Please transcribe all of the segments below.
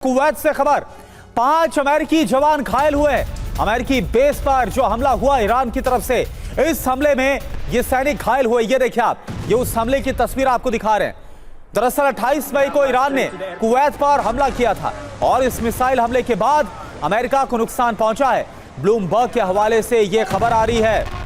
Kuwait से खबर, 5 अमेरिकी जवान घायल हुए। अमेरिकी बेस पर जो हमला हुआ ईरान की तरफ से, इस हमले में ये सैनिक घायल हुए। ये देखिए आप, ये उस हमले की तस्वीर आपको दिखा रहे हैं। दरअसल 28 मई को ईरान ने कुवैत पर हमला किया था और इस मिसाइल हमले के बाद अमेरिका को नुकसान पहुंचा है। ब्लूमबर्ग के हवाले से यह खबर आ रही है।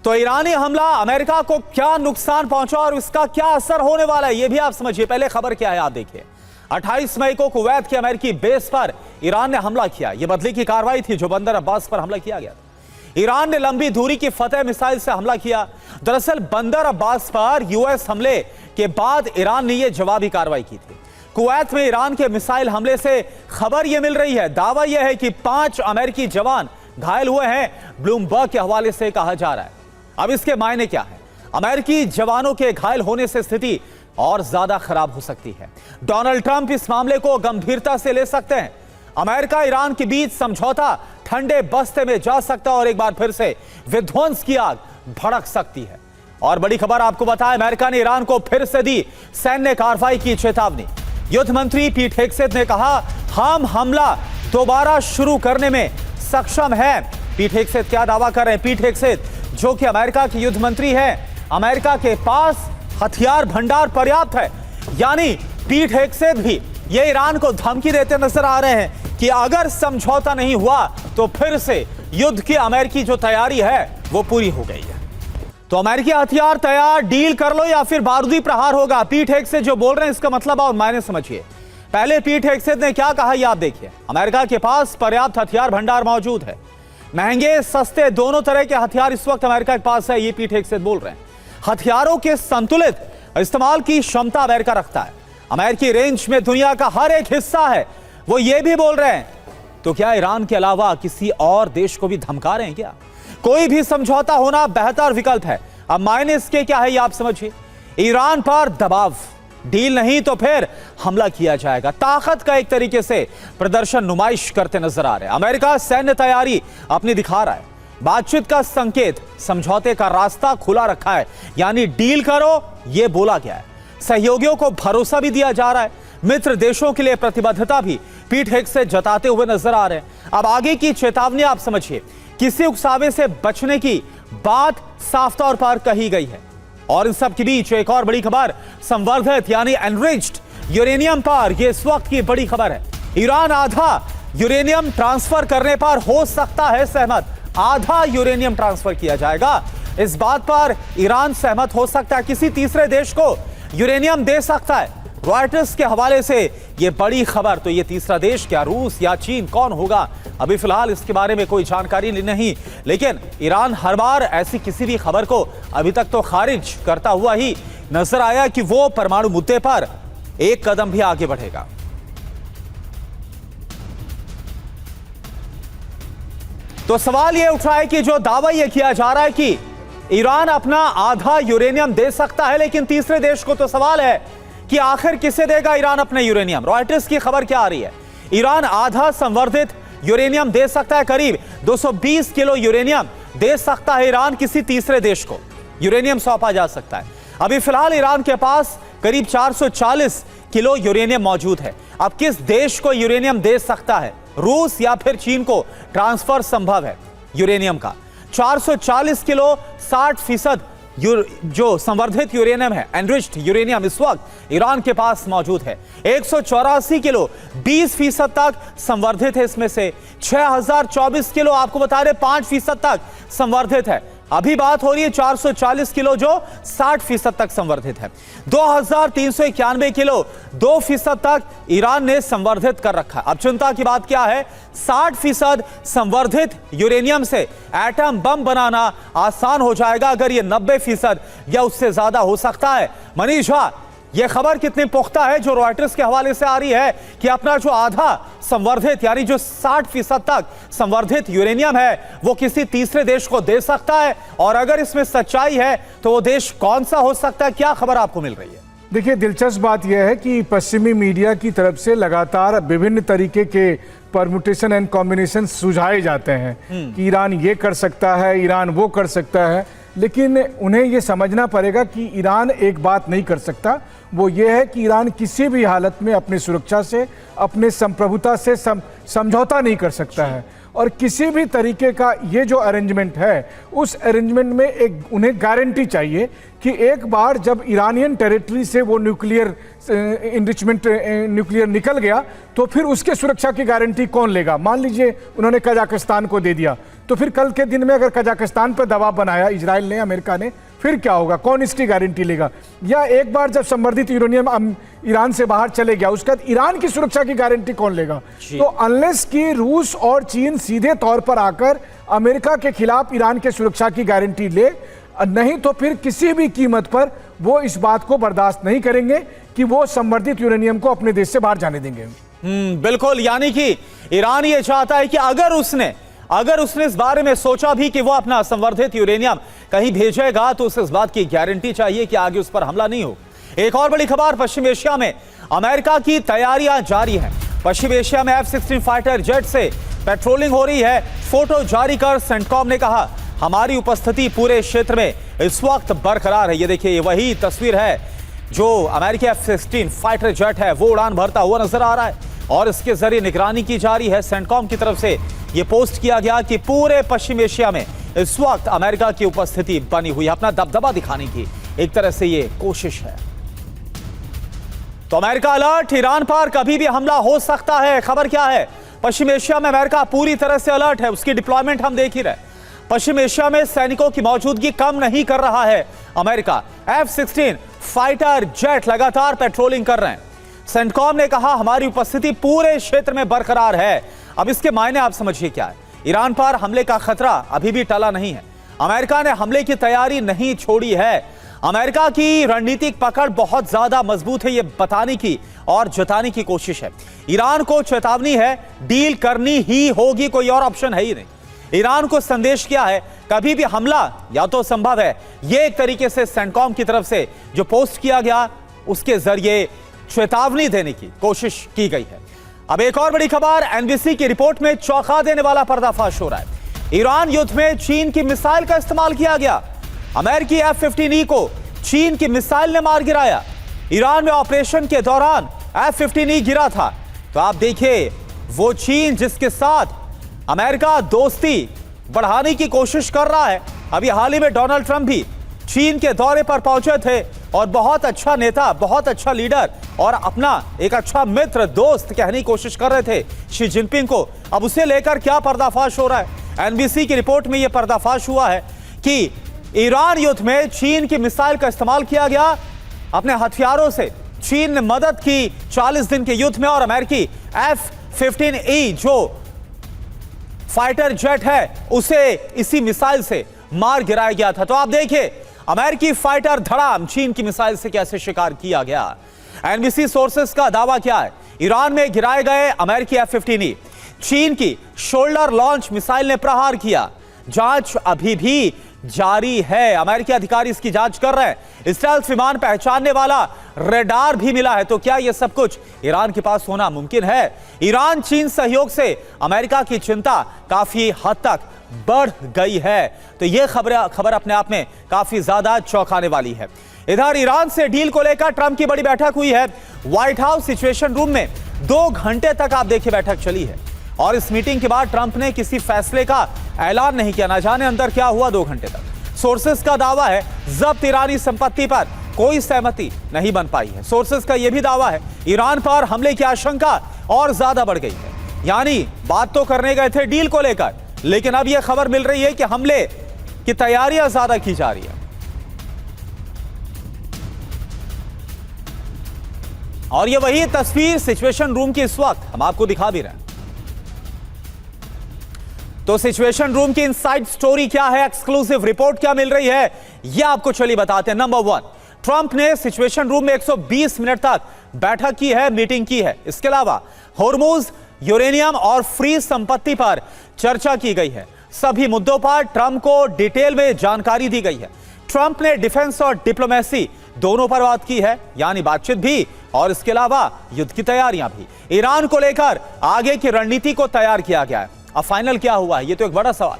तो ईरानी हमला अमेरिका को क्या नुकसान पहुंचा और इसका क्या असर होने वाला है, यह भी आप समझिए। पहले खबर क्या है आप देखिए। 28 मई को कुवैत के अमेरिकी बेस पर ईरान ने हमला किया। यह बदले की कार्रवाई थी जो बंदर अब्बास पर हमला किया गया था। ईरान ने लंबी दूरी की फतेह मिसाइल से हमला किया। दरअसल बंदर अब्बास पर यूएस हमले के बाद ईरान ने यह जवाबी कार्रवाई की थी। कुवैत में ईरान के मिसाइल हमले से खबर यह मिल रही है, दावा यह है कि 5 अमेरिकी जवान घायल हुए हैं। ब्लूमबर्ग के हवाले से कहा जा रहा है। अब इसके मायने क्या है? अमेरिकी जवानों के घायल होने से स्थिति और ज्यादा खराब हो सकती है। डोनाल्ड ट्रंप इस मामले को गंभीरता से ले सकते हैं। अमेरिका ईरान के बीच समझौता ठंडे बस्ते में जा सकता है और एक बार फिर से विध्वंस की आग भड़क सकती है। और बड़ी खबर आपको बताएं, अमेरिका ने ईरान को फिर से दी सैन्य कार्रवाई की चेतावनी। युद्ध मंत्री पीट हेगसेथ ने कहा, हम हमला दोबारा शुरू करने में सक्षम है। पीट हेगसेथ क्या दावा कर रहे हैं? पीट हेगसेथ जो कि अमेरिका के युद्ध मंत्री हैं, अमेरिका के पास हथियार भंडार पर्याप्त है। यानी पीट हेगसेथ भी ये ईरान को धमकी देते नजर आ रहे हैं कि अगर समझौता नहीं हुआ तो फिर से युद्ध की अमेरिकी जो तैयारी है वो पूरी हो गई है। तो अमेरिकी हथियार तैयार, डील कर लो या फिर बारूदी प्रहार होगा। पीट हेगसेथ जो बोल रहे हैं इसका मतलब और मायने समझिए। पहले पीट हेगसेथ ने क्या कहा यह आप देखिए। अमेरिका के पास पर्याप्त हथियार भंडार मौजूद है। महंगे सस्ते दोनों तरह के हथियार इस वक्त अमेरिका के पास है, ये पीट हेगसेथ बोल रहे हैं। हथियारों के संतुलित इस्तेमाल की क्षमता अमेरिका रखता है। अमेरिकी रेंज में दुनिया का हर एक हिस्सा है, वो ये भी बोल रहे हैं। तो क्या ईरान के अलावा किसी और देश को भी धमका रहे हैं क्या? कोई भी समझौता होना बेहतर विकल्प है। अब मायने इसके क्या है ये आप समझिए। ईरान पर दबाव, डील नहीं तो फिर हमला किया जाएगा। ताकत का एक तरीके से प्रदर्शन नुमाइश करते नजर आ रहे हैं। अमेरिका सैन्य तैयारी अपनी दिखा रहा है। बातचीत का संकेत, समझौते का रास्ता खुला रखा है। यानी डील करो ये बोला गया है। सहयोगियों को भरोसा भी दिया जा रहा है। मित्र देशों के लिए प्रतिबद्धता भी पीट हेगसेथ जताते हुए नजर आ रहे हैं। अब आगे की चेतावनी आप समझिए। किसी उकसावे से बचने की बात साफ तौर पर कही गई है। और इन सब के बीच एक और बड़ी खबर, संवर्धित यानी एनरिच्ड यूरेनियम पर यह इस वक्त की बड़ी खबर है। ईरान आधा यूरेनियम ट्रांसफर करने पर हो सकता है सहमत। आधा यूरेनियम ट्रांसफर किया जाएगा, इस बात पर ईरान सहमत हो सकता है। किसी तीसरे देश को यूरेनियम दे सकता है। रॉयटर्स के हवाले से यह बड़ी खबर। तो यह तीसरा देश क्या रूस या चीन, कौन होगा? अभी फिलहाल इसके बारे में कोई जानकारी नहीं, लेकिन ईरान हर बार ऐसी किसी भी खबर को अभी तक तो खारिज करता हुआ ही नजर आया कि वो परमाणु मुद्दे पर एक कदम भी आगे बढ़ेगा। तो सवाल यह उठ रहा है कि जो दावा यह किया जा रहा है कि ईरान अपना आधा यूरेनियम दे सकता है, लेकिन तीसरे देश को तो सवाल है कि आखिर किसे देगा ईरान अपने यूरेनियम? रॉयटर्स की खबर क्या आ रही है? ईरान आधा संवर्धित यूरेनियम दे सकता है, करीब 220 किलो यूरेनियम दे सकता है ईरान। किसी तीसरे देश को यूरेनियम सौंपा जा सकता है। अभी फिलहाल ईरान के पास करीब 440 किलो यूरेनियम मौजूद है। अब किस देश को यूरेनियम दे सकता है? रूस या फिर चीन को ट्रांसफर संभव है यूरेनियम का। 440 किलो 60% जो संवर्धित यूरेनियम है, एनरिच्ड यूरेनियम, इस वक्त ईरान के पास मौजूद है। 184 किलो 20% तक संवर्धित है। इसमें से 6024 किलो आपको बता रहे 5% तक संवर्धित है। अभी बात हो रही है 440 किलो जो 60% तक संवर्धित है। 2391 किलो 2% तक ईरान ने संवर्धित कर रखा है। अब चिंता की बात क्या है? 60% संवर्धित यूरेनियम से एटम बम बनाना आसान हो जाएगा। अगर ये 90% या उससे ज्यादा हो सकता है। मनीष झा, यह खबर कितनी पुख्ता है जो रॉयटर्स के हवाले से आ रही है कि अपना जो आधा संवर्धित यानी जो 60% तक संवर्धित यूरेनियम है वो किसी तीसरे देश को दे सकता है? और अगर इसमें सच्चाई है तो वो देश कौन सा हो सकता है? क्या खबर आपको मिल रही है? देखिए, दिलचस्प बात यह है कि पश्चिमी मीडिया की तरफ से लगातार विभिन्न तरीके के परमुटेशन एंड कॉम्बिनेशन सुझाए जाते हैं कि ईरान ये कर सकता है, ईरान वो कर सकता है, लेकिन उन्हें ये समझना पड़ेगा कि ईरान एक बात नहीं कर सकता। वो ये है कि ईरान किसी भी हालत में अपनी सुरक्षा से, अपने संप्रभुता से समझौता नहीं कर सकता है। और किसी भी तरीके का ये जो अरेंजमेंट है, उस अरेंजमेंट में एक उन्हें गारंटी चाहिए कि एक बार जब ईरानियन टेरिटरी से वो न्यूक्लियर इनरिचमेंट न्यूक्लियर निकल गया, तो फिर उसके सुरक्षा की गारंटी कौन लेगा। मान लीजिए उन्होंने कजाकिस्तान को दे दिया, तो फिर कल के दिन में अगर कजाकिस्तान पर दबाव बनाया इजराइल ने, अमेरिका ने, फिर क्या होगा, कौन इसकी गारंटी लेगा। या एक बार जब संवर्धित यूरेनियम ईरान से बाहर चले गया, उसके बाद ईरान की सुरक्षा की गारंटी कौन लेगा। तो अनलेस कि रूस और चीन सीधे तौर पर आकर अमेरिका के खिलाफ ईरान के सुरक्षा की गारंटी ले, नहीं तो फिर किसी भी कीमत पर वो इस बात को बर्दाश्त नहीं करेंगे कि वो संवर्धित यूरेनियम को अपने देश से बाहर जाने देंगे। बिल्कुल, यानी कि ईरान ये चाहता है कि अगर उसने इस बारे में सोचा भी कि वो अपना संवर्धित यूरेनियम कहीं भेजेगा, तो उसे इस बात की गारंटी चाहिए कि आगे उस पर हमला नहीं हो। एक और बड़ी खबर, पश्चिम एशिया में अमेरिका की तैयारियां जारी हैं। पश्चिम एशिया में F-16 फाइटर जेट से पेट्रोलिंग हो रही है। फोटो जारी कर सेंटकॉम ने कहा, हमारी उपस्थिति पूरे क्षेत्र में इस वक्त बरकरार है। ये देखिए, ये वही तस्वीर है जो अमेरिकी F-16 फाइटर जेट है, वो उड़ान भरता हुआ नजर आ रहा है और इसके जरिए निगरानी की जा रही है। सेंटकॉम की तरफ से ये पोस्ट किया गया कि पूरे पश्चिम एशिया में इस वक्त अमेरिका की उपस्थिति बनी हुई है। अपना दबदबा दिखाने की एक तरह से ये कोशिश है। तो अमेरिका अलर्ट, ईरान पर कभी भी हमला हो सकता है। खबर क्या है, पश्चिम एशिया में अमेरिका पूरी तरह से अलर्ट है। उसकी डिप्लॉयमेंट हम देख ही रहे। पश्चिम एशिया में सैनिकों की मौजूदगी कम नहीं कर रहा है अमेरिका। F-16 फाइटर जेट लगातार पेट्रोलिंग कर रहे हैं। सेंटकॉम ने कहा, हमारी उपस्थिति पूरे क्षेत्र में बरकरार है। अब इसके मायने आप समझिए क्या है। ईरान पर हमले का खतरा अभी भी टला नहीं है। अमेरिका ने हमले की तैयारी नहीं छोड़ी है। अमेरिका की रणनीतिक पकड़ बहुत ज्यादा मजबूत है, ये बताने की और जताने की कोशिश है। ईरान को चेतावनी है, डील करनी ही होगी, कोई और ऑप्शन है ही नहीं। ईरान को संदेश क्या है, कभी भी हमला या तो संभव है। ये एक तरीके से सेंटकॉम की तरफ से जो पोस्ट किया गया, उसके जरिए चेतावनी देने की कोशिश की गई है। अब एक और बड़ी खबर, एनबीसी की रिपोर्ट में चौंका देने वाला पर्दाफाश हो रहा है। ईरान युद्ध में चीन की मिसाइल का इस्तेमाल किया गया। अमेरिकी F-15E को चीन की मिसाइल ने मार गिराया। ईरान में ऑपरेशन के दौरान F-15E गिरा था। तो आप देखिए, वो चीन जिसके साथ अमेरिका दोस्ती बढ़ाने की कोशिश कर रहा है। अभी हाल ही में डोनाल्ड ट्रंप भी चीन के दौरे पर पहुंचे थे और बहुत अच्छा नेता, बहुत अच्छा लीडर और अपना एक अच्छा मित्र, दोस्त कहने की कोशिश कर रहे थे शी जिनपिंग को। अब उसे लेकर क्या पर्दाफाश हो रहा है। एनबीसी की रिपोर्ट में यह पर्दाफाश हुआ है कि ईरान युद्ध में चीन की मिसाइल का इस्तेमाल किया गया। अपने हथियारों से चीन ने मदद की 40 दिन के युद्ध में और अमेरिकी F-15E जो फाइटर जेट है, उसे इसी मिसाइल से मार गिराया गया था। तो आप देखिए, अमेरिकी फाइटर धड़ाम चीन की मिसाइल से कैसे शिकार किया गया। एनबीसी सोर्सेस का दावा क्या है, ईरान में गिराए गए अमेरिकी F-15E चीन की शोल्डर लॉन्च मिसाइल ने प्रहार किया। जांच अभी भी जारी है, अमेरिकी अधिकारी इसकी जांच कर रहे हैं। स्टेल्थ विमान पहचानने वाला रेडार भी मिला है। तो क्या यह सब कुछ ईरान के पास होना मुमकिन है। ईरान चीन सहयोग से अमेरिका की चिंता काफी हद तक बढ़ गई है। तो यह खबर अपने आप में काफी ज्यादा चौंकाने वाली है। इधर ईरान से डील को लेकर ट्रंप की बड़ी बैठक हुई है। व्हाइट हाउस सिचुएशन रूम में 2 घंटे तक आप देखिए बैठक चली है और इस मीटिंग के बाद ट्रंप ने किसी फैसले का ऐलान नहीं किया। ना जाने अंदर क्या हुआ 2 घंटे तक। सोर्सेस का दावा है, जब्त ईरानी संपत्ति पर कोई सहमति नहीं बन पाई है। सोर्सेस का यह भी दावा है, ईरान पर हमले की आशंका और ज्यादा बढ़ गई है। यानी बात तो करने गए थे डील को लेकर, लेकिन अब यह खबर मिल रही है कि हमले की तैयारियां ज्यादा की जा रही है। और ये वही तस्वीर सिचुएशन रूम की इस वक्त हम आपको दिखा भी रहे हैं। तो सिचुएशन रूम की इनसाइड स्टोरी क्या है, एक्सक्लूसिव रिपोर्ट क्या मिल रही है, यह आपको चलिए बताते हैं। नंबर 1, ट्रंप ने सिचुएशन रूम में 120 मिनट तक बैठक की है, मीटिंग की है। इसके अलावा होर्मुज, यूरेनियम और फ्री संपत्ति पर चर्चा की गई है। सभी मुद्दों पर ट्रंप को डिटेल में जानकारी दी गई है। ट्रंप ने डिफेंस और डिप्लोमेसी दोनों पर बात की है, यानी बातचीत भी और इसके अलावा युद्ध की तैयारियां भी। ईरान को लेकर आगे की रणनीति को तैयार किया गया है। अब फाइनल क्या हुआ है, ये तो एक बड़ा सवाल।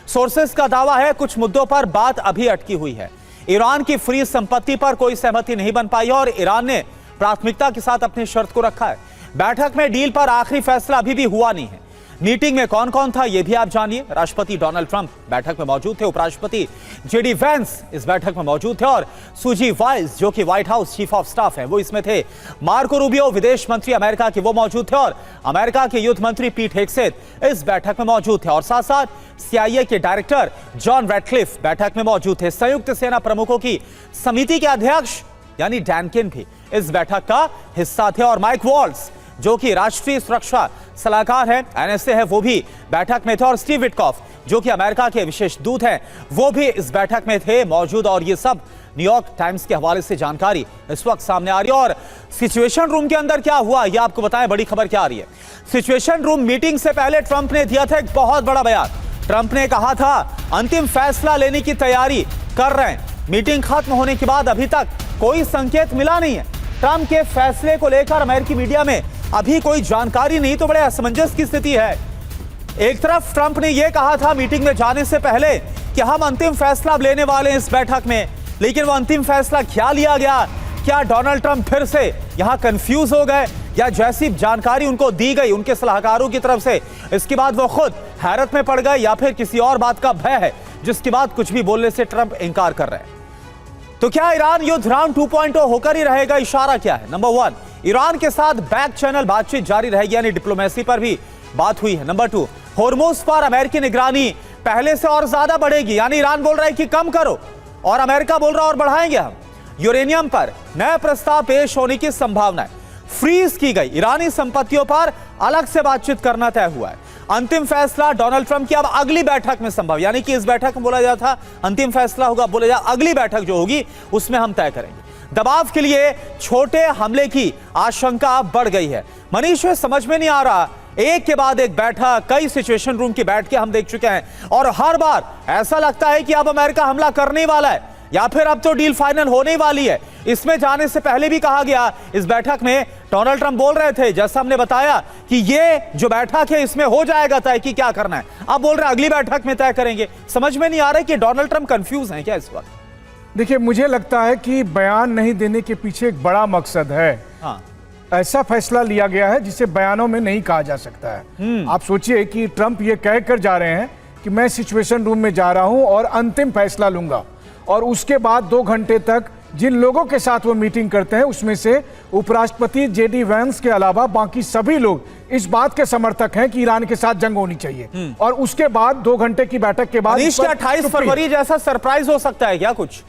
सोर्सेस का दावा है कुछ मुद्दों पर बात अभी अटकी हुई है। ईरान की फ्री संपत्ति पर कोई सहमति नहीं बन पाई है और ईरान ने प्राथमिकता के साथ अपनी शर्त को रखा है। बैठक में डील पर आखिरी फैसला अभी भी हुआ नहीं है। मीटिंग में कौन कौन था यह भी आप जानिए। राष्ट्रपति डोनाल्ड ट्रंप बैठक में मौजूद थे, उपराष्ट्रपति जेडी वेंस इस बैठक में मौजूद थे और सुजी वाइल्स जो कि white house chief of staff हैं वो इसमें थे। मार्को रूबियो विदेश मंत्री अमेरिका के वो मौजूद थे और अमेरिका के युद्ध मंत्री पीट हेग्सेथ इस बैठक में मौजूद थे और साथ साथ CIA के डायरेक्टर जॉन रैटक्लिफ बैठक में मौजूद थे। संयुक्त सेना प्रमुखों की समिति के अध्यक्ष यानी डैन किन भी इस बैठक का हिस्सा थे और माइक वॉल्स जो कि राष्ट्रीय सुरक्षा सलाहकार है, NSA है, वो भी बैठक में थे और स्टीव विटकॉफ जो कि अमेरिका के विशेष दूत हैं वो भी इस बैठक में थे मौजूद। और ये सब न्यूयॉर्क टाइम्स के हवाले से जानकारी इस वक्त सामने आ रही है। और सिचुएशन रूम के अंदर क्या हुआ ये आपको बताएं, बड़ी खबर क्या आ रही है। सिचुएशन रूम मीटिंग से पहले ट्रंप ने दिया था एक बहुत बड़ा बयान। ट्रंप ने कहा था अंतिम फैसला लेने की तैयारी कर रहे हैं। मीटिंग खत्म होने के बाद अभी तक कोई संकेत मिला नहीं है। ट्रंप के फैसले को लेकर अमेरिकी मीडिया में अभी कोई जानकारी नहीं, तो बड़े असमंजस की स्थिति है। एक तरफ ट्रंप ने यह कहा था मीटिंग में जाने से पहले कि हम अंतिम फैसला लेने वाले हैं इस बैठक में, लेकिन वो अंतिम फैसला क्या लिया गया? क्या डोनाल्ड ट्रंप फिर से यहां कंफ्यूज हो गए या जैसी जानकारी उनको दी गई उनके सलाहकारों की तरफ से इसके बाद वो खुद हैरत में पड़ गए या फिर किसी और बात का भय है जिसके बाद कुछ भी बोलने से ट्रंप इंकार कर रहे हैं? तो क्या ईरान युद्ध राउंड 2.0 होकर ही रहेगा? इशारा क्या है? नंबर 1, ईरान के साथ बैक चैनल बातचीत जारी रहेगी यानी डिप्लोमेसी पर भी बात हुई है। नंबर 2, होर्मुज पर अमेरिकी निगरानी पहले से और ज्यादा बढ़ेगी यानी ईरान बोल रहा है कि कम करो और अमेरिका बोल रहा है और बढ़ाएंगे हम। यूरेनियम पर नया प्रस्ताव पेश होने की संभावना है। फ्रीज की गई ईरानी संपत्तियों पर अलग से बातचीत करना तय हुआ है। अंतिम फैसला डोनाल्ड ट्रंप की अब अगली बैठक में संभव, यानी कि इस बैठक में बोला जाता था अंतिम फैसला होगा, बोला जा अगली बैठक जो होगी उसमें हम तय करेंगे। दबाव के लिए छोटे हमले की आशंका बढ़ गई है। मनीष समझ में नहीं आ रहा, एक के बाद एक बैठक कई सिचुएशन रूम की बैठ के हम देख चुके हैं और हर बार ऐसा लगता है कि अब अमेरिका हमला करने वाला है या फिर अब तो डील फाइनल होने वाली है। इसमें जाने से पहले भी कहा गया इस बैठक में डोनाल्ड ट्रंप बोल रहे थे, जैसा हमने बताया कि ये जो बैठक है इसमें हो जाएगा तय कि क्या करना है। अब बोल रहे अगली बैठक में तय करेंगे। समझ में नहीं आ रहा है कि डोनाल्ड ट्रंप कंफ्यूज हैं क्या इस वक्त? देखिए, मुझे लगता है कि बयान नहीं देने के पीछे एक बड़ा मकसद है। हाँ। ऐसा फैसला लिया गया है जिसे बयानों में नहीं कहा जा सकता है। आप सोचिए कि ट्रंप ये कहकर जा रहे हैं कि मैं सिचुएशन रूम में जा रहा हूं और अंतिम फैसला लूंगा और उसके बाद 2 घंटे तक जिन लोगों के साथ वो मीटिंग करते हैं उसमें से उपराष्ट्रपति जेडी वेंस के अलावा बाकी सभी लोग इस बात के समर्थक हैं कि ईरान के साथ जंग होनी चाहिए। और उसके बाद 2 घंटे की बैठक के बाद 28 फरवरी जैसा सरप्राइज हो सकता है क्या कुछ?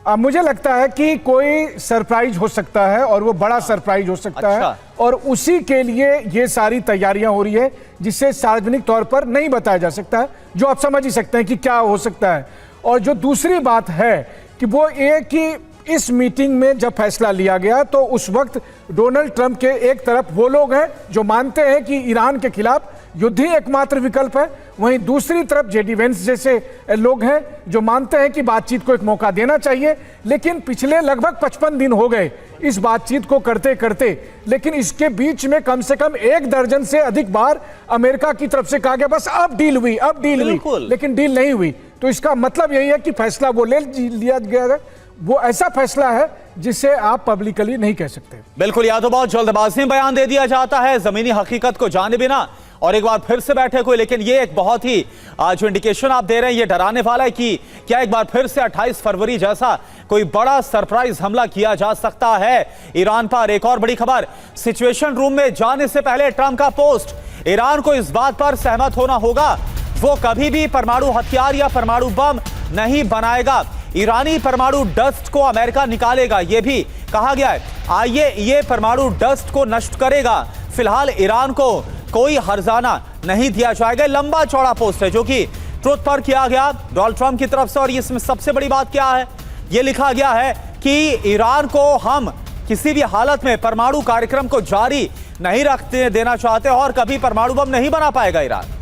मुझे लगता है कि कोई सरप्राइज हो सकता है और वो बड़ा सरप्राइज हो सकता है और उसी के लिए ये सारी तैयारियां हो रही है जिसे सार्वजनिक तौर पर नहीं बताया जा सकता है, जो आप समझ ही सकते हैं कि क्या हो सकता है। और जो दूसरी बात है कि वो ये कि इस मीटिंग में जब फैसला लिया गया तो उस वक्त डोनाल्ड ट्रंप के एक तरफ वो लोग हैं जो मानते हैं कि ईरान के खिलाफ युद्ध ही एकमात्र विकल्प है, वहीं दूसरी तरफ जेडी वेंस जैसे लोग हैं जो मानते हैं कि बातचीत को एक मौका देना चाहिए। लेकिन पिछले लगभग 55 दिन हो गए इस बातचीत को करते करते, लेकिन इसके बीच में कम से कम 1 दर्जन से अधिक बार अमेरिका की तरफ से कहा गया बस अब डील हुई, अब डील हुई, लेकिन डील नहीं हुई। तो इसका मतलब यही है कि फैसला वो ले लिया गया है, वो ऐसा फैसला है जिसे आप पब्लिकली नहीं कह सकते। बिल्कुल, या तो बहुत जल्दबाजी में बयान दे दिया जाता है जमीनी हकीकत को जाने बिना और एक बार फिर से बैठे कोई। लेकिन ये एक बहुत ही जो इंडिकेशन आप दे रहे हैं ये डराने वाला है कि क्या एक बार फिर से 28 फरवरी जैसा कोई बड़ा सरप्राइज हमला किया जा सकता है ईरान पर। एक और बड़ी खबर, सिचुएशन रूम में जाने से पहले ट्रंप का पोस्ट, ईरान को इस बात पर सहमत होना होगा वो कभी भी परमाणु हथियार या परमाणु बम नहीं बनाएगा। ईरानी परमाणु डस्ट को अमेरिका निकालेगा, यह भी कहा गया है। आइए ये परमाणु डस्ट को नष्ट करेगा। फिलहाल ईरान को कोई हर्जाना नहीं दिया जाएगा। लंबा चौड़ा पोस्ट है जो कि ट्रुथ पर किया गया डोनाल्ड ट्रंप की तरफ से और इसमें सबसे बड़ी बात क्या है, यह लिखा गया है कि ईरान को हम किसी भी हालत में परमाणु कार्यक्रम को जारी नहीं रखते देना चाहते और कभी परमाणु बम नहीं बना पाएगा ईरान।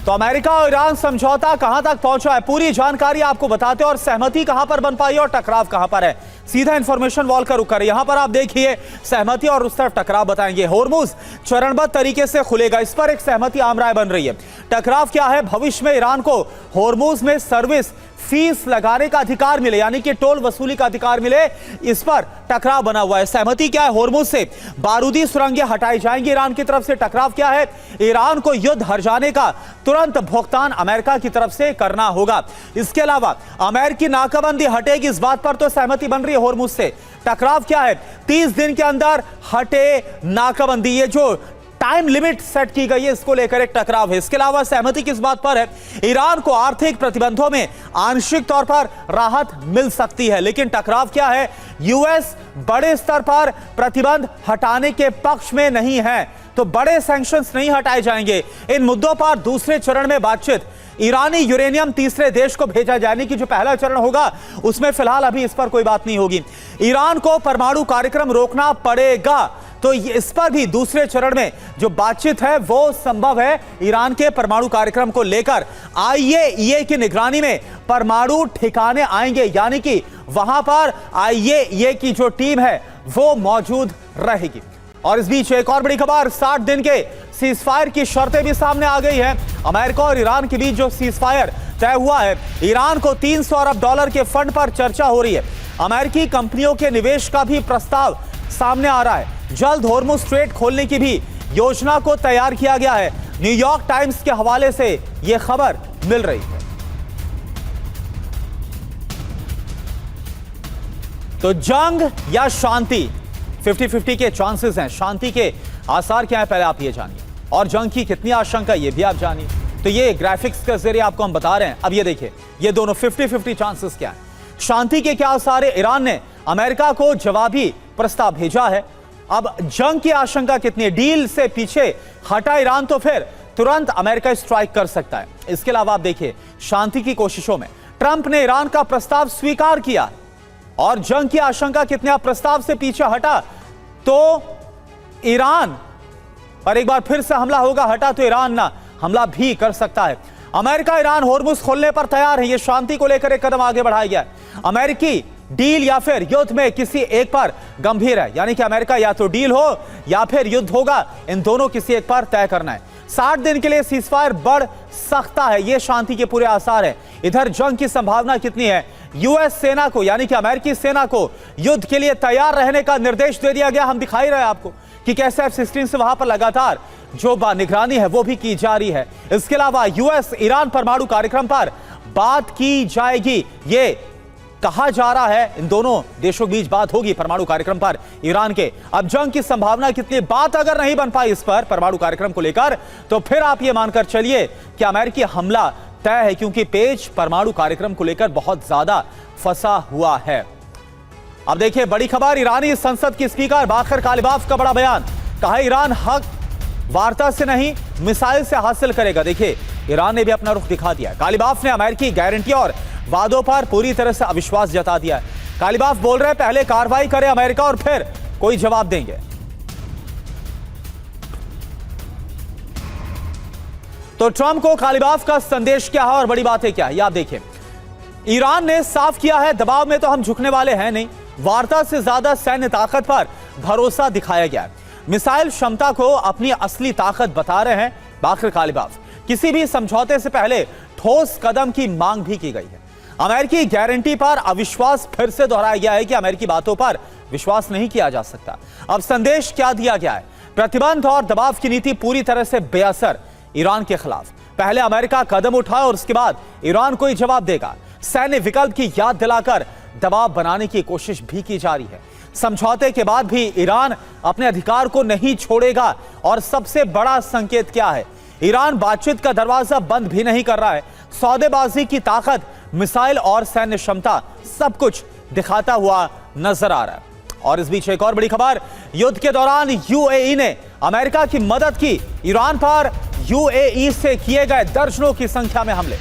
तो अमेरिका और ईरान समझौता कहां तक पहुंचा है, पूरी जानकारी आपको बताते हैं और सहमति कहां पर बन पाई और टकराव कहां पर है। सीधा इंफॉर्मेशन वॉल का रुख करें। यहां पर आप देखिए सहमति और उस तरफ टकराव बताएंगे। होर्मुज चरणबद्ध तरीके से खुलेगा, इस पर एक सहमति आम राय बन रही है। टकराव क्या है, भविष्य में ईरान को होर्मुज में सर्विस फीस लगाने का अधिकार मिले, यानी कि टोल वसूली का अधिकार मिले, इस पर टकराव बना हुआ है। सहमति क्या है, होर्मुज से बारूदी सुरंगें हटाई जाएंगी ईरान की तरफ से। टकराव क्या है, ईरान को युद्ध हार जाने का तुरंत भुगतान अमेरिका की तरफ से करना होगा। इसके अलावा अमेरिकी नाकाबंदी हटेगी, इस बात पर तो सहमति बन रही है होर्मुज से। टकराव क्या है, 30 दिन के अंदर हटे नाकाबंदी, ये जो टाइम लिमिट सेट की गई है इसको लेकर एक टकराव है। इसके अलावा सहमति किस बात पर है, ईरान को आर्थिक प्रतिबंधों में आंशिक तौर पर राहत मिल सकती है। लेकिन टकराव क्या है, यूएस बड़े स्तर पर प्रतिबंध हटाने के पक्ष में नहीं है, तो बड़े सैंक्शंस नहीं हटाए जाएंगे। इन मुद्दों पर दूसरे चरण में बातचीत, ईरानी यूरेनियम तीसरे देश को भेजा जाने की जो पहला चरण होगा उसमें फिलहाल अभी इस पर कोई बात नहीं होगी। ईरान को परमाणु कार्यक्रम रोकना पड़ेगा, तो इस पर भी दूसरे चरण में जो बातचीत है वो संभव है। ईरान के परमाणु कार्यक्रम को लेकर आईएईए की निगरानी में परमाणु ठिकाने आएंगे, यानी कि वहां पर आईएईए की जो टीम है वो मौजूद रहेगी। और इस बीच एक और बड़ी खबर, 60 दिन के सीजफायर की शर्तें भी सामने आ गई है। अमेरिका और ईरान के बीच जो सीजफायर तय हुआ है, ईरान को 300 अरब डॉलर के फंड पर चर्चा हो रही है। अमेरिकी कंपनियों के निवेश का भी प्रस्ताव सामने आ रहा है। जल्द होर्मुज स्ट्रेट खोलने की भी योजना को तैयार किया गया है। न्यूयॉर्क टाइम्स के हवाले से यह खबर मिल रही है। तो जंग या शांति, 50-50 के चांसेस हैं। शांति के आसार क्या है पहले आप ये जानिए, और जंग की कितनी आशंका ये भी आप जानिए। तो ये ग्राफिक्स के जरिए आपको हम बता रहे हैं। अब ये देखिए, ये दोनों 50-50 चांसेस क्या है, शांति के क्या आसार है। ईरान ने अमेरिका को जवाबी प्रस्ताव भेजा है। अब जंग की आशंका कितनी है, डील से पीछे हटा ईरान तो फिर तुरंत अमेरिका स्ट्राइक कर सकता है। इसके अलावा आप देखिए, शांति की कोशिशों में ट्रंप ने ईरान का प्रस्ताव स्वीकार किया, और जंग की आशंका कितने, आप प्रस्ताव से पीछे हटा तो ईरान पर एक बार फिर से हमला होगा, हटा तो ईरान ना हमला भी कर सकता है। अमेरिका ईरान होर्मुज खोलने पर तैयार है, यह शांति को लेकर एक कदम आगे बढ़ाया गया है। अमेरिकी डील या फिर युद्ध में किसी एक पर गंभीर है, यानी कि अमेरिका या तो डील हो या फिर युद्ध होगा, इन दोनों किसी एक पर तय करना है। 60 दिन के लिए सीजफायर बढ़ सकता है, यह शांति के पूरे आसार है। इधर जंग की संभावना कितनी है, यूएस सेना को यानी कि अमेरिकी सेना को युद्ध के लिए तैयार रहने का निर्देश दे दिया गया। हम दिखाई रहे हैं आपको कि कैसे F-16 से वहां पर लगातार जो निगरानी है वो भी की जा रही है। इसके अलावा यूएस ईरान परमाणु कार्यक्रम पर बात की जाएगी, ये कहा जा रहा है। इन दोनों देशों के बीच बात होगी परमाणु कार्यक्रम पर ईरान के। अब जंग की संभावना कितनी, बात अगर नहीं बन पाई इस पर परमाणु कार्यक्रम को लेकर, तो फिर आप ये मानकर चलिए कि अमेरिकी हमला तय है, क्योंकि पेज परमाणु कार्यक्रम को लेकर बहुत ज्यादा फंसा हुआ है। अब देखिए बड़ी खबर, ईरानी संसद की स्पीकर बाकर कालिबाफ का बड़ा बयान, कहा ईरान हक वार्ता से नहीं मिसाइल से हासिल करेगा। देखिए ईरान ने भी अपना रुख दिखा दिया। कालिबाफ ने अमेरिकी गारंटी और वादों पर पूरी तरह से अविश्वास जता दिया है। कालिबाफ बोल रहे हैं पहले कार्रवाई करे अमेरिका और फिर कोई जवाब देंगे। तो ट्रंप को कालिबाफ का संदेश क्या है और बड़ी बातें क्या है, ये आप देखिए। ईरान ने साफ किया है दबाव में तो हम झुकने वाले हैं नहीं, वार्ता से ज्यादा सैन्य ताकत पर भरोसा दिखाया गया है। मिसाइल क्षमता को अपनी असली ताकत बता रहे हैं बाकर कालिबाफ। किसी भी समझौते से पहले ठोस कदम की मांग भी की गई है। अमेरिकी गारंटी पर अविश्वास फिर से दोहराया गया है कि अमेरिकी बातों पर विश्वास नहीं किया जा सकता। अब संदेश क्या दिया गया है, प्रतिबंध और दबाव की नीति पूरी तरह से बेअसर ईरान के खिलाफ। पहले अमेरिका कदम उठाए और उसके बाद ईरान को ही जवाब देगा। सैन्य विकल्प की याद दिलाकर दबाव बनाने की कोशिश भी की जा रही है। समझौते के बाद भी ईरान अपने अधिकार को नहीं छोड़ेगा। और सबसे बड़ा संकेत क्या है, ईरान बातचीत का दरवाजा बंद भी नहीं कर रहा है। सौदेबाजी की ताकत, मिसाइल और सैन्य क्षमता सब कुछ दिखाता हुआ नजर आ रहा है। और इस बीच एक और बड़ी खबर, युद्ध के दौरान यूएई ने अमेरिका की मदद की। ईरान पर यूएई से किए गए दर्जनों की संख्या में हमले।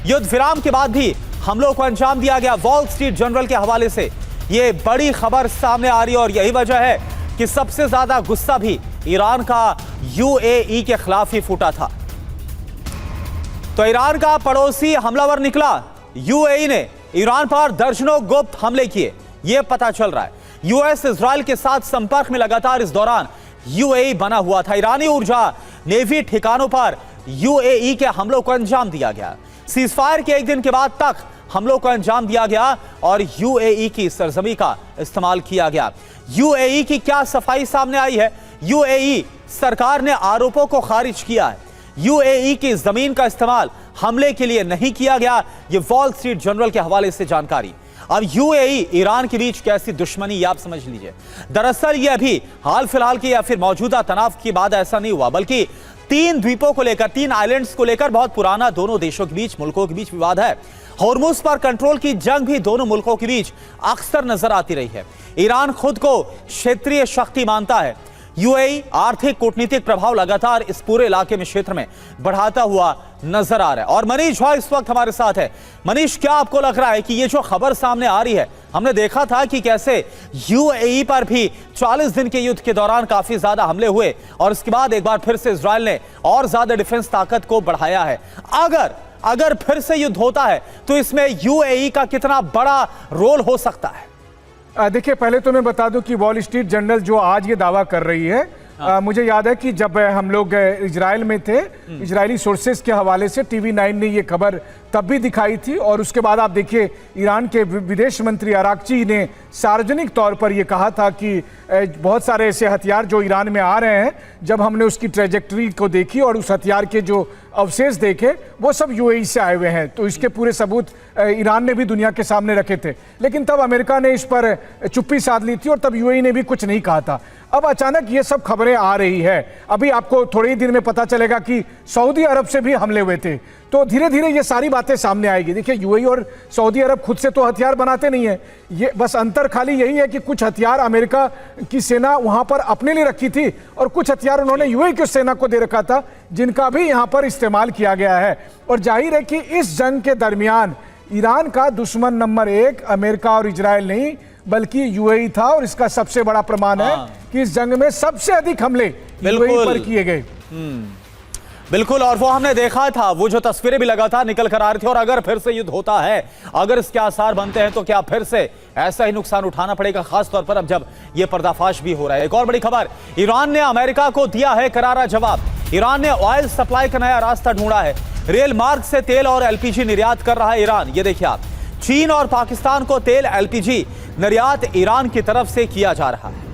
युद्ध विराम के बाद भी हमलों को अंजाम दिया गया। वॉल स्ट्रीट जर्नल के हवाले से यह बड़ी खबर सामने आ रही है और यही वजह है कि सबसे ज्यादा गुस्सा भी ईरान का यूएई के खिलाफ ही फूटा था। तो ईरान का पड़ोसी हमलावर निकला। यूएई ने ईरान पर दर्जनों गुप्त हमले किए, यह पता चल रहा है। यूएस इजराइल के साथ संपर्क में लगातार इस दौरान यूएई बना हुआ था। ईरानी ऊर्जा नेवी ठिकानों पर यूएई के हमलों को अंजाम दिया गया। सीजफायर के एक दिन के बाद तक हमलों को अंजाम दिया गया और यूएई की सरजमी का इस्तेमाल किया गया। यूएई की क्या सफाई सामने आई है? यूएई सरकार ने आरोपों को खारिज किया है। यूएई की जमीन का इस्तेमाल हमले के लिए नहीं किया गया, यह वॉल स्ट्रीट जर्नल के हवाले से जानकारी। अब यूएई ईरान के बीच कैसी दुश्मनी, ये आप समझ लीजिए। दरअसल ये अभी हाल फिलहाल की या फिर मौजूदा तनाव की बात ऐसा नहीं हुआ, बल्कि 3 द्वीपों को लेकर, 3 आइलैंड्स को लेकर बहुत पुराना दोनों देशों के बीच, मुल्कों के बीच विवाद है। हॉर्मुज पर कंट्रोल की जंग भी दोनों मुल्कों के बीच अक्सर नजर आती रही है। ईरान खुद को क्षेत्रीय शक्ति मानता है। यूएई आर्थिक कूटनीतिक प्रभाव लगातार इस पूरे इलाके में, क्षेत्र में बढ़ाता हुआ नजर आ रहा है। और मनीष झा इस वक्त हमारे साथ है। मनीष, क्या आपको लग रहा है कि ये जो खबर सामने आ रही है, हमने देखा था कि कैसे यूएई पर भी 40 दिन के युद्ध के दौरान काफी ज्यादा हमले हुए और इसके बाद एक बार फिर से इजराइल ने और ज्यादा डिफेंस ताकत को बढ़ाया है। अगर फिर से युद्ध होता है तो इसमें यूएई का कितना बड़ा रोल हो सकता है? देखिए, पहले तो मैं बता दूं कि वॉल स्ट्रीट जर्नल जो आज ये दावा कर रही है, मुझे याद है कि जब हम लोग इजराइल में थे, इजरायली सोर्सेज के हवाले से TV9 ने ये खबर तब भी दिखाई थी। और उसके बाद आप देखिए, ईरान के विदेश मंत्री अराक्ची ने सार्वजनिक तौर पर यह कहा था कि बहुत सारे ऐसे हथियार जो ईरान में आ रहे हैं, जब हमने उसकी ट्रेजेक्टरी को देखी और उस हथियार के जो अवशेष देखे, वो सब यूएई से आए हुए हैं। तो इसके पूरे सबूत ईरान ने भी दुनिया के सामने रखे थे, लेकिन तब अमेरिका ने इस पर चुप्पी साध ली थी और तब यूएई ने भी कुछ नहीं कहा था। अब अचानक ये सब खबरें आ रही है। अभी आपको थोड़े ही दिन में पता चलेगा कि सऊदी अरब से भी हमले हुए थे, तो धीरे धीरे ये सारी बातें सामने आएगी। देखिए, यूएई और सऊदी अरब खुद से तो हथियार बनाते नहीं है, ये बस अंतर खाली यही है कि कुछ हथियार अमेरिका की सेना वहां पर अपने लिए रखी थी और कुछ हथियार उन्होंने यूएई की सेना को दे रखा था, जिनका भी यहां पर इस्तेमाल किया गया है। और जाहिर है कि इस जंग के दरमियान ईरान का दुश्मन नंबर 1 अमेरिका और इजराइल नहीं बल्कि यूएई था। और इसका सबसे बड़ा प्रमाण है कि इस जंग में सबसे अधिक हमले यूएई पर किए गए। बिल्कुल, और वो हमने देखा था, वो जो तस्वीरें भी लगातार निकल कर आ रही थी। और अगर फिर से युद्ध होता है, अगर इसके आसार बनते हैं, तो क्या फिर से ऐसा ही नुकसान उठाना पड़ेगा, खासतौर पर अब जब ये पर्दाफाश भी हो रहा है। एक और बड़ी खबर, ईरान ने अमेरिका को दिया है करारा जवाब। ईरान ने ऑयल सप्लाई का नया रास्ता ढूंढा है। रेल मार्ग से तेल और एलपीजी निर्यात कर रहा है ईरान। ये देखिए आप, चीन और पाकिस्तान को तेल एलपीजी निर्यात ईरान की तरफ से किया जा रहा है।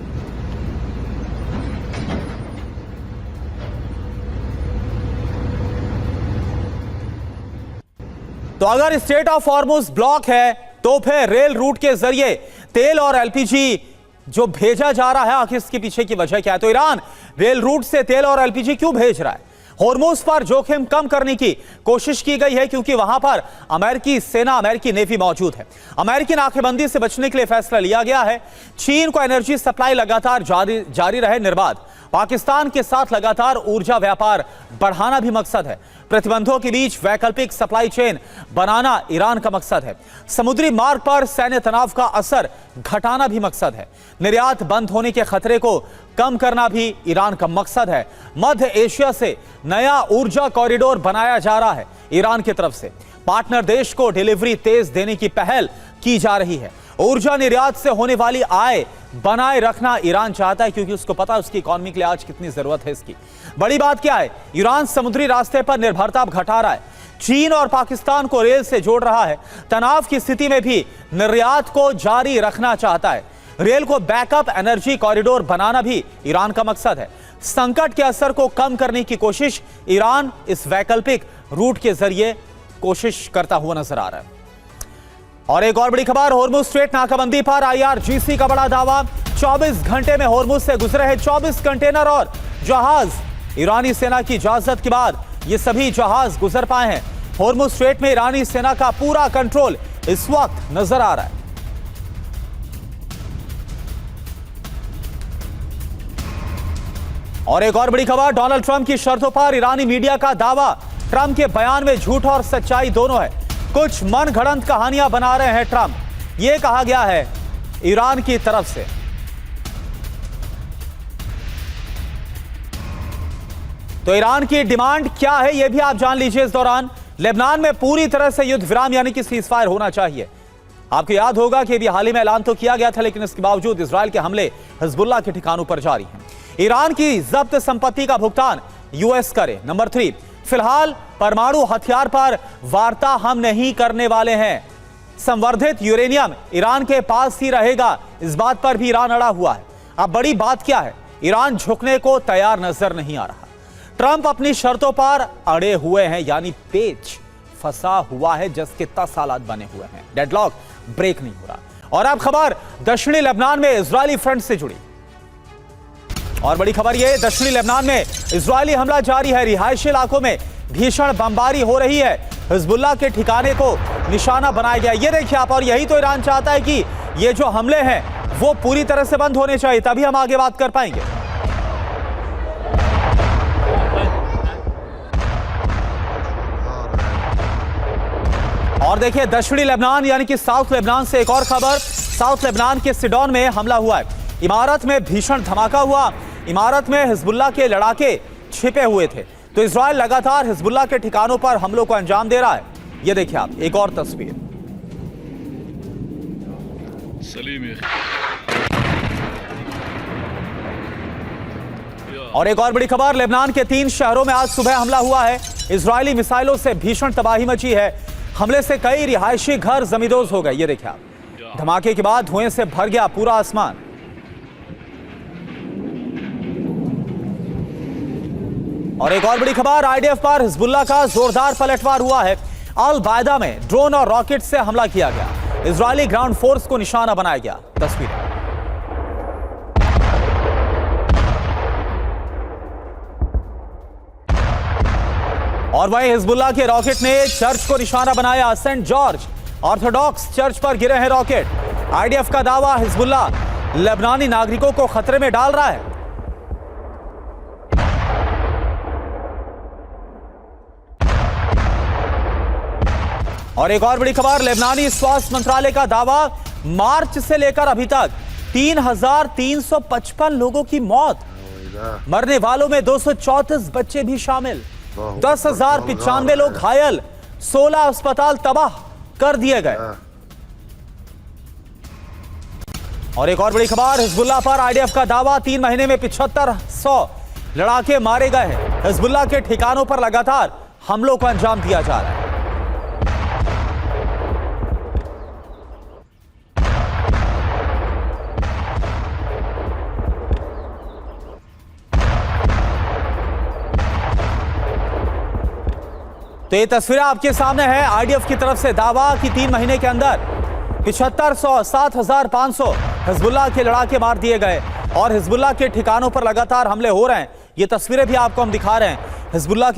तो अगर स्ट्रेट ऑफ हॉर्मुज ब्लॉक है, तो फिर रेल रूट के जरिए तेल और एलपीजी जो भेजा जा रहा है, आखिर इसके पीछे की वजह क्या है? तो ईरान रेल रूट से तेल और एलपीजी क्यों भेज रहा है? हॉर्मुज पर जोखिम कम करने की कोशिश की गई है, क्योंकि वहां पर अमेरिकी सेना, अमेरिकी नेवी मौजूद है। अमेरिकी नाकेबंदी से बचने के लिए फैसला लिया गया है। चीन को एनर्जी सप्लाई लगातार जारी रहे निर्बाध। पाकिस्तान के साथ लगातार ऊर्जा व्यापार बढ़ाना भी मकसद है। प्रतिबंधों के बीच वैकल्पिक सप्लाई चेन बनाना ईरान का मकसद है। समुद्री मार्ग पर सैन्य तनाव का असर घटाना भी मकसद है। निर्यात बंद होने के खतरे को कम करना भी ईरान का मकसद है। मध्य एशिया से नया ऊर्जा कॉरिडोर बनाया जा रहा है ईरान की तरफ से। पार्टनर देश को डिलीवरी तेज देने की पहल की जा रही है। ऊर्जा निर्यात से होने वाली आय बनाए रखना ईरान चाहता है, क्योंकि उसको पता है उसकी इकोनॉमी के लिए आज कितनी जरूरत है इसकी। बड़ी बात क्या है? ईरान समुद्री रास्ते पर निर्भरता घटा रहा है। चीन और पाकिस्तान को रेल से जोड़ रहा है। तनाव की स्थिति में भी निर्यात को जारी रखना चाहता है। रेल को बैकअप एनर्जी कॉरिडोर बनाना भी ईरान का मकसद है। संकट के असर को कम करने की कोशिश ईरान इस वैकल्पिक रूट के जरिए कोशिश करता हुआ नजर आ रहा है। और एक और बड़ी खबर, हॉर्मुज स्ट्रेट नाकाबंदी पर IRGC का बड़ा दावा। 24 घंटे में हॉर्मुज से गुजरे हैं 24 कंटेनर और जहाज। ईरानी सेना की इजाजत के बाद ये सभी जहाज गुजर पाए हैं। हॉर्मुज स्ट्रेट में ईरानी सेना का पूरा कंट्रोल इस वक्त नजर आ रहा है। और एक और बड़ी खबर, डोनाल्ड ट्रंप की शर्तों पर ईरानी मीडिया का दावा। ट्रंप के बयान में झूठ और सच्चाई दोनों है। कुछ मनगढ़ंत कहानियां बना रहे हैं ट्रंप, यह कहा गया है ईरान की तरफ से। तो ईरान की डिमांड क्या है, यह भी आप जान लीजिए इस दौरान। लेबनान में पूरी तरह से युद्ध विराम यानी कि सीजफायर होना चाहिए। आपको याद होगा कि अभी हाल ही में ऐलान तो किया गया था, लेकिन इसके बावजूद इजराइल के हमले हिजबुल्लाह के ठिकानों पर जारी हैं। ईरान की जब्त संपत्ति का भुगतान यूएस करे। नंबर 3, फिलहाल परमाणु हथियार पर वार्ता हम नहीं करने वाले हैं। संवर्धित यूरेनियम ईरान के पास ही रहेगा, इस बात पर भी ईरान अड़ा हुआ है। अब बड़ी बात क्या है, ईरान झुकने को तैयार नजर नहीं आ रहा। ट्रंप अपनी शर्तों पर अड़े हुए हैं, यानी पेच फंसा हुआ है, जिसके 10 हालात बने हुए हैं। डेडलॉक ब्रेक नहीं हो रहा। और अब खबर दक्षिणी लेबनान में इजरायली फ्रंट से जुड़ी। और बड़ी खबर यह, दक्षिणी लेबनान में इजरायली हमला जारी है। रिहायशी इलाकों में भीषण बमबारी हो रही है। हिजबुल्लाह के ठिकाने को निशाना बनाया गया। ये देखिए आप, और यही तो ईरान चाहता है कि ये जो हमले हैं वो पूरी तरह से बंद होने चाहिए, तभी हम आगे बात कर पाएंगे। और देखिए दक्षिणी लेबनान यानी कि साउथ लेबनान से एक और खबर। साउथ लेबनान के सिडोन में हमला हुआ है। इमारत में भीषण धमाका हुआ। इमारत में हिजबुल्लाह के लड़ाके छिपे हुए थे। तो इजराइल लगातार हिजबुल्लाह के ठिकानों पर हमलों को अंजाम दे रहा है। ये देखिए आप, एक और तस्वीर। और एक और बड़ी खबर, लेबनान के 3 शहरों में आज सुबह हमला हुआ है। इजरायली मिसाइलों से भीषण तबाही मची है। हमले से कई रिहायशी घर जमींदोज हो गए। ये देखिए आप, धमाके के बाद धुएं से भर गया पूरा आसमान। और एक और बड़ी खबर, आईडीएफ पर हिजबुल्लाह का जोरदार पलटवार हुआ है। अल बायदा में ड्रोन और रॉकेट से हमला किया गया। इजरायली ग्राउंड फोर्स को निशाना बनाया गया। तस्वीरें। और वहीं हिजबुल्लाह के रॉकेट ने चर्च को निशाना बनाया। सेंट जॉर्ज ऑर्थोडॉक्स चर्च पर गिरे हैं रॉकेट। आईडीएफ का दावा, हिजबुल्लाह लेबनानी नागरिकों को खतरे में डाल रहा है। और एक और बड़ी खबर, लेबनानी स्वास्थ्य मंत्रालय का दावा, मार्च से लेकर अभी तक 3,355 लोगों की मौत। मरने वालों में 234 बच्चे भी शामिल। 10,095 लोग घायल। 16 अस्पताल तबाह कर दिए गए। और एक और बड़ी खबर, हिजबुल्लाह पर आईडीएफ का दावा, 3 महीने में 7500 लड़ाके मारे गए हैं। हिजबुल्लाह के ठिकानों पर लगातार हमलों को अंजाम दिया जा रहा है। तो ये तस्वीरें आपके सामने है। आईडीएफ की तरफ से दावा कि 3 महीने के अंदर 7500, 7500 हिजबुल्लाह के लड़ाके मार दिए गए और हिजबुल्लाह के ठिकानों पर लगातार हमले हो रहे हैं। ये तस्वीरें भी आपको हम दिखा रहे हैं हिजबुल्लाह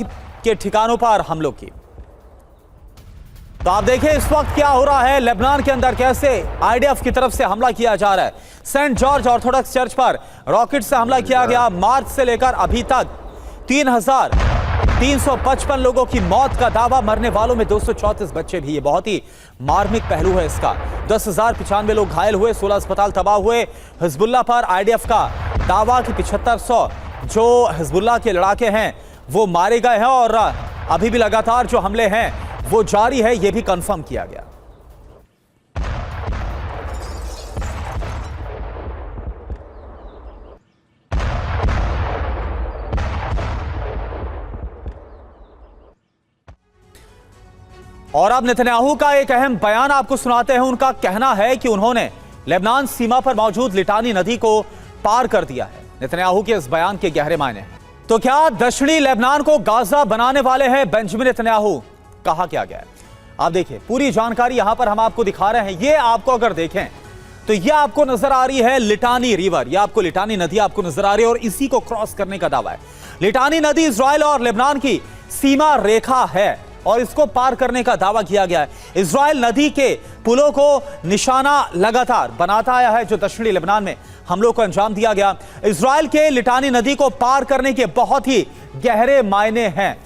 के ठिकानों पर हमलों की। तो आप देखिए इस वक्त क्या हो रहा है लेबनान के अंदर, कैसे आईडीएफ की तरफ से हमला किया जा रहा है। सेंट जॉर्ज ऑर्थोडॉक्स चर्च पर रॉकेट से हमला किया गया। मार्च से लेकर अभी तक 3,355 लोगों की मौत का दावा, मरने वालों में 234 बच्चे भी। ये बहुत ही मार्मिक पहलू है इसका। 10,095 लोग घायल हुए, 16 अस्पताल तबाह हुए। हिजबुल्लाह पर आईडीएफ का दावा कि 7500 जो हिजबुल्लाह के लड़ाके हैं वो मारे गए हैं और अभी भी लगातार जो हमले हैं वो जारी है, ये भी कंफर्म किया गया। और अब नेतन्याहू का एक अहम बयान आपको सुनाते हैं। उनका कहना है कि उन्होंने लेबनान सीमा पर मौजूद लिटानी नदी को पार कर दिया है। नेतन्याहू के इस बयान के गहरे मायने हैं। तो क्या दक्षिणी लेबनान को गाजा बनाने वाले हैं बेंजामिन नेतन्याहू? कहा क्या गया है आप देखिए, पूरी जानकारी यहां पर हम आपको दिखा रहे हैं। ये आपको अगर देखें तो ये आपको नजर आ रही है लिटानी रिवर, ये आपको लिटानी नदी आपको नजर आ रही है और इसी को क्रॉस करने का दावा है। लिटानी नदी इजराइल और लेबनान की सीमा रेखा है और इसको पार करने का दावा किया गया है। इजराइल नदी के पुलों को निशाना लगातार बनाता आया है, जो दक्षिणी लेबनान में हमलों को अंजाम दिया गया। इजराइल के लिटानी नदी को पार करने के बहुत ही गहरे मायने हैं।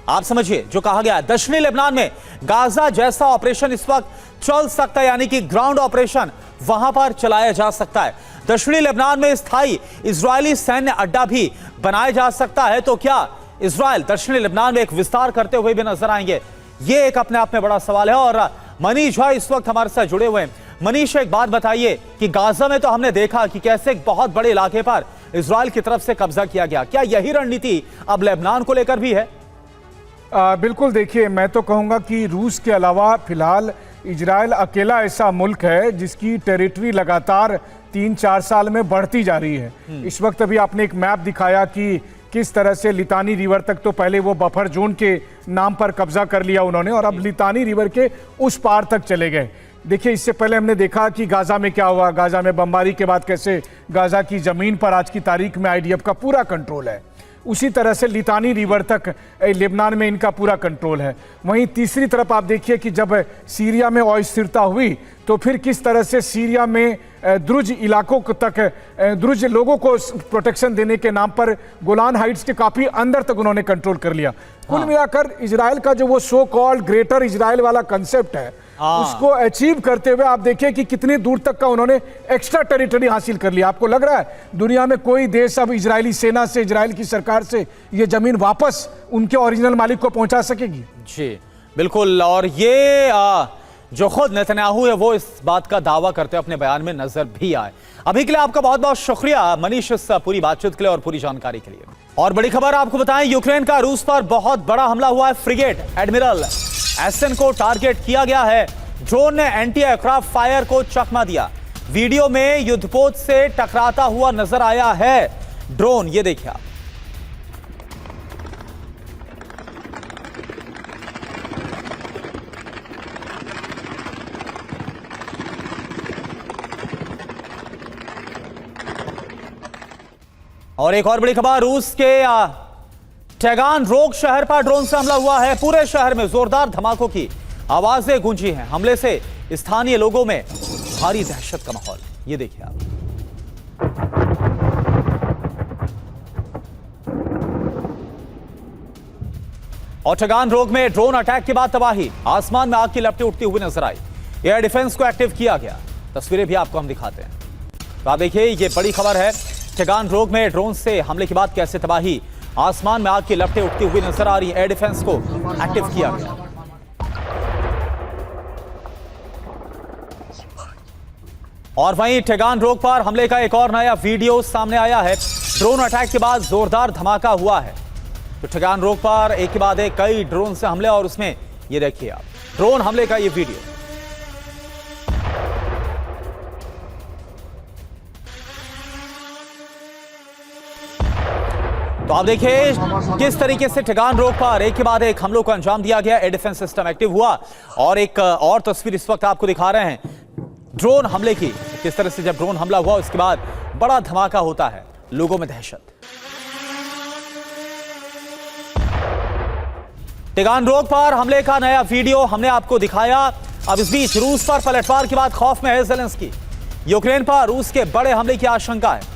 आप समझिए जो कहा गया, दक्षिणी लेबनान में गाजा जैसा ऑपरेशन इस वक्त चल सकता है, यानी कि ग्राउंड ऑपरेशन वहां पर चलाया जा सकता है। दक्षिणी लेबनान में स्थायी इजरायली सैन्य अड्डा भी बनाया जा सकता है। तो क्या इजराइल दक्षिणी लेबनान में एक विस्तार करते हुए भी नजर आएंगे? ये एक अपने आप में बड़ा सवाल है। और मनीष भाई इस वक्त हमारे साथ जुड़े हुए हैं। मनीष, एक बात बताइए कि गाजा में तो हमने देखा कि कैसे एक बहुत बड़े इलाके पर इजराइल की तरफ से कब्जा किया गया, क्या यही रणनीति अब लेबनान को लेकर भी है? बिल्कुल, देखिए, मैं तो कहूंगा कि रूस के अलावा फिलहाल इजराइल अकेला ऐसा मुल्क है जिसकी टेरिटरी लगातार 3-4 साल में बढ़ती जा रही है। इस वक्त अभी आपने एक मैप दिखाया कि किस तरह से लितानी रिवर तक, तो पहले वो बफर जोन के नाम पर कब्जा कर लिया उन्होंने और अब लितानी रिवर के उस पार तक चले गए। देखिए, इससे पहले हमने देखा कि गाजा में क्या हुआ, गाजा में बमबारी के बाद कैसे गाजा की जमीन पर आज की तारीख में आईडीएफ का पूरा कंट्रोल है। उसी तरह से लितानी रिवर तक लेबनान में इनका पूरा कंट्रोल है। वहीं तीसरी तरफ आप देखिए कि जब सीरिया में अस्थिरता हुई तो फिर किस तरह से सीरिया में द्रुज इलाकों तक, द्रुज लोगों को प्रोटेक्शन देने के नाम पर गोलान हाइट्स के काफ़ी अंदर तक उन्होंने कंट्रोल कर लिया। कुल मिलाकर इजराइल का जो वो सो कॉल्ड ग्रेटर इजराइल वाला कंसेप्ट है, उसको अचीव करते हुए आप देखिए कि कितनी दूर तक का उन्होंने एक्स्ट्रा टेरिटरी हासिल कर लिया। आपको लग रहा है दुनिया में कोई देश अब इजरायली सेना से, इजराइल की सरकार से ये जमीन वापस उनके ओरिजिनल मालिक को पहुंचा सकेगी? जी बिल्कुल। और ये जो खुद नेतन्याहू है वो इस बात का दावा करते हुए अपने बयान में नजर भी आए। अभी के लिए आपका बहुत बहुत शुक्रिया मनीष, इस पूरी बातचीत के लिए और पूरी जानकारी के लिए। और बड़ी खबर आपको बताएं, यूक्रेन का रूस पर बहुत बड़ा हमला हुआ है। फ्रिगेट एडमिरल एसन को टारगेट किया गया है। ड्रोन ने एंटी एयरक्राफ्ट फायर को चकमा दिया। वीडियो में युद्धपोत से टकराता हुआ नजर आया है ड्रोन, ये देखिए आप। और एक और बड़ी खबर, रूस के टेगान रोग शहर पर ड्रोन से हमला हुआ है। पूरे शहर में जोरदार धमाकों की आवाजें गूंजी हैं। हमले से स्थानीय लोगों में भारी दहशत का माहौल, ये देखिए आप। और टेगान रोग में ड्रोन अटैक के बाद तबाही, आसमान में आग की लपटें उठती हुई नजर आई। एयर डिफेंस को एक्टिव किया गया। तस्वीरें भी आपको हम दिखाते हैं। तो आप देखिए, ये बड़ी खबर है। टेगान रोग में ड्रोन से हमले के बाद कैसे तबाही, आसमान में आग की लपटें उठती हुई नजर आ रही। एयर डिफेंस को एक्टिव किया गया। और वहीं टेगान रोग पर हमले का एक और नया वीडियो सामने आया है। ड्रोन अटैक के बाद जोरदार धमाका हुआ है। तो टेगान रोग पर एक के बाद एक कई ड्रोन से हमले, और उसमें ये देखिए आप ड्रोन हमले का ये वीडियो। तो आप देखिए किस तरीके से टेगान रोग पर एक के बाद एक हमलों को अंजाम दिया गया। एयर डिफेंस सिस्टम एक्टिव हुआ। और एक और तस्वीर इस वक्त आपको दिखा रहे हैं ड्रोन हमले की। किस तरह से जब ड्रोन हमला हुआ उसके बाद बड़ा धमाका होता है, लोगों में दहशत। टेगान रोग पर हमले का नया वीडियो हमने आपको दिखाया। अब इस बीच रूस पर पलटवार के बाद खौफ में है ज़ेलेंस्की। यूक्रेन पर रूस के बड़े हमले की आशंका है।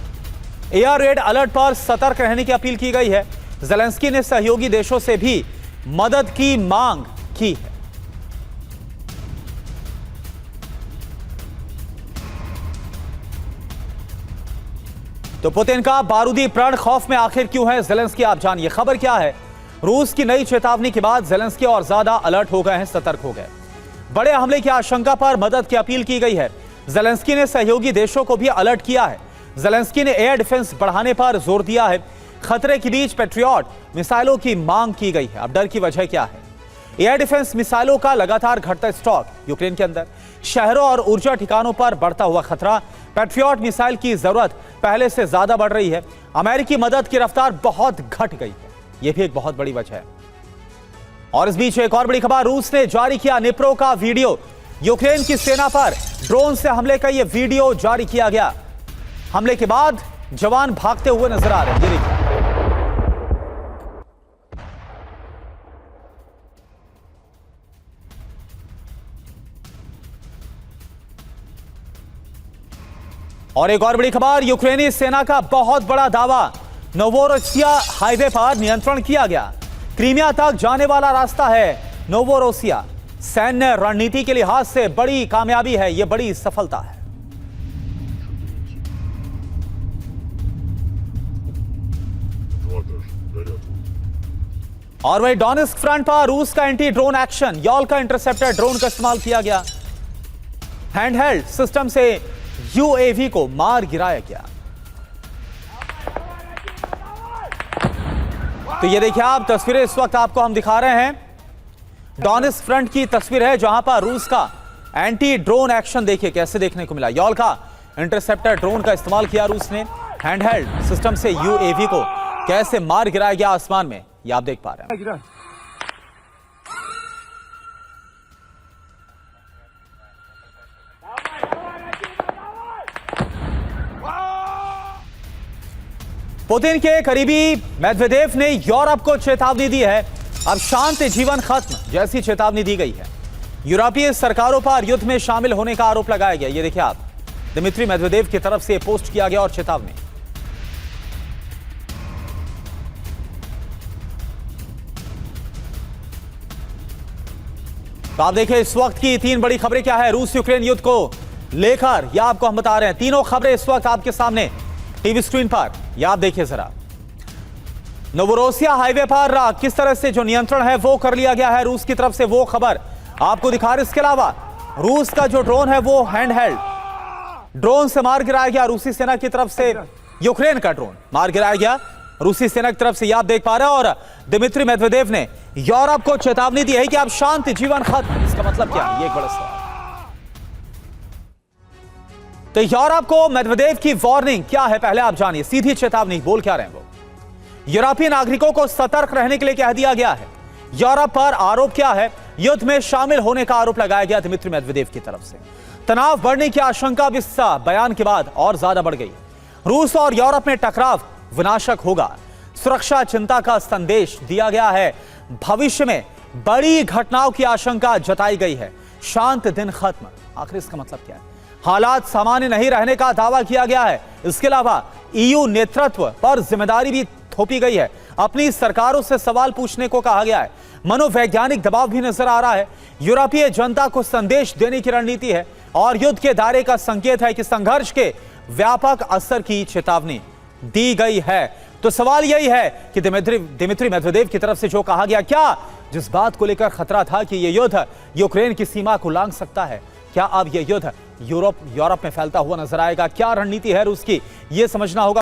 एयर रेड अलर्ट पर सतर्क रहने की अपील की गई है। ज़ेलेंस्की ने सहयोगी देशों से भी मदद की मांग की है। तो पुतिन का बारूदी प्रण खौफ में आखिर क्यों है ज़ेलेंस्की, आप जानिए खबर क्या है। रूस की नई चेतावनी के बाद ज़ेलेंस्की और ज्यादा अलर्ट हो गए हैं, सतर्क हो गए। बड़े हमले की आशंका पर मदद की अपील की गई है। ज़ेलेंस्की ने सहयोगी देशों को भी अलर्ट किया है। ज़ेलेंस्की ने एयर डिफेंस बढ़ाने पर जोर दिया है। खतरे के बीच पैट्रियट मिसाइलों की मांग की गई है। अब डर की वजह क्या है? एयर डिफेंस मिसाइलों का लगातार घटता स्टॉक यूक्रेन के अंदर, शहरों और ऊर्जा ठिकानों पर बढ़ता हुआ खतरा, पैट्रियट मिसाइल की जरूरत पहले से ज्यादा बढ़ रही है। अमेरिकी मदद की रफ्तार बहुत घट गई है, यह भी एक बहुत बड़ी वजह है। और इस बीच एक और बड़ी खबर, रूस ने जारी किया निप्रो का वीडियो। यूक्रेन की सेना पर ड्रोन से हमले का यह वीडियो जारी किया गया। हमले के बाद जवान भागते हुए नजर आ रहे हैं, ये देखिए। और एक और बड़ी खबर, यूक्रेनी सेना का बहुत बड़ा दावा, नोवोरोसिया हाईवे पर नियंत्रण किया गया। क्रीमिया तक जाने वाला रास्ता है नोवोरोसिया। सैन्य रणनीति के लिहाज से बड़ी कामयाबी है, यह बड़ी सफलता है। और वही डोनेस्क फ्रंट पर रूस का एंटी ड्रोन एक्शन, यॉल का इंटरसेप्टर ड्रोन का इस्तेमाल किया गया। हैंडहेल्ड सिस्टम से यूएवी को मार गिराया गया। तो ये देखिए आप तस्वीरें इस वक्त आपको हम दिखा रहे हैं, डोनेस्क फ्रंट की तस्वीर है जहां पर रूस का एंटी ड्रोन एक्शन देखिए कैसे देखने को मिला। यॉल का इंटरसेप्टर ड्रोन का इस्तेमाल किया रूस ने, हैंडहेल्ड सिस्टम से यूएवी को कैसे मार गिराया गया आसमान में, ये आप देख पा रहे हैं। पुतिन के करीबी मेदवेदेव ने यूरोप को चेतावनी दी है, अब शांति जीवन खत्म जैसी चेतावनी दी गई है। यूरोपीय सरकारों पर युद्ध में शामिल होने का आरोप लगाया गया। ये देखिए आप, दिमित्री मेदवेदेव की तरफ से पोस्ट किया गया और चेतावनी। तो आप देखिए इस वक्त की तीन बड़ी खबरें क्या है रूस यूक्रेन युद्ध को लेकर, यह आपको हम बता रहे हैं। तीनों खबरें इस वक्त आपके सामने टीवी स्क्रीन पर, यह आप देखिए जरा। नोवोरोसिया हाईवे पर किस तरह से जो नियंत्रण है वो कर लिया गया है रूस की तरफ से, वो खबर आपको दिखा रहे। इसके अलावा रूस का जो ड्रोन है वो हैंडहेल्ड ड्रोन से मार गिराया गया रूसी सेना की तरफ से। यूक्रेन का ड्रोन मार गिराया गया रूसी सेना की तरफ से, यह आप देख पा रहे हैं। और दिमित्री मेदवेदेव ने यूरोप को चेतावनी दी है कि अब शांति जीवन खत्म। इसका मतलब क्या है, ये एक बड़ा सवाल। तो यूरोप को मेदवेदेव की वार्निंग क्या है, पहले आप जानिए। सीधी चेतावनी, बोल क्या रहे हैं वो। यूरोपीय नागरिकों को सतर्क रहने के लिए कह दिया गया है। यूरोप पर आरोप क्या है, युद्ध में शामिल होने का आरोप लगाया गया दिमित्री मेदवेदेव की तरफ से। तनाव बढ़ने की आशंका अब इस बयान के बाद और ज्यादा बढ़ गई। रूस और यूरोप में टकराव विनाशक होगा, सुरक्षा चिंता का संदेश दिया गया है। भविष्य में बड़ी घटनाओं की आशंका जताई गई है। शांत दिन खत्म, आखिर इसका मतलब क्या है। हालात सामान्य नहीं रहने का दावा किया गया है। इसके अलावा ईयू नेतृत्व पर जिम्मेदारी भी थोपी गई है। अपनी सरकारों से सवाल पूछने को कहा गया है। मनोवैज्ञानिक दबाव भी नजर आ रहा है। यूरोपीय जनता को संदेश देने की रणनीति है और युद्ध के दायरे का संकेत है कि संघर्ष के व्यापक असर की चेतावनी दी गई है। तो सवाल यही है कि दिमित्री मेदवेदेव की तरफ से जो कहा गया, क्या जिस बात को लेकर खतरा था कि यह युद्ध यूक्रेन की सीमा को लांघ सकता है, क्या अब यह युद्ध यूरोप में फैलता हुआ नजर आएगा? क्या रणनीति है रूस की, यह समझना होगा।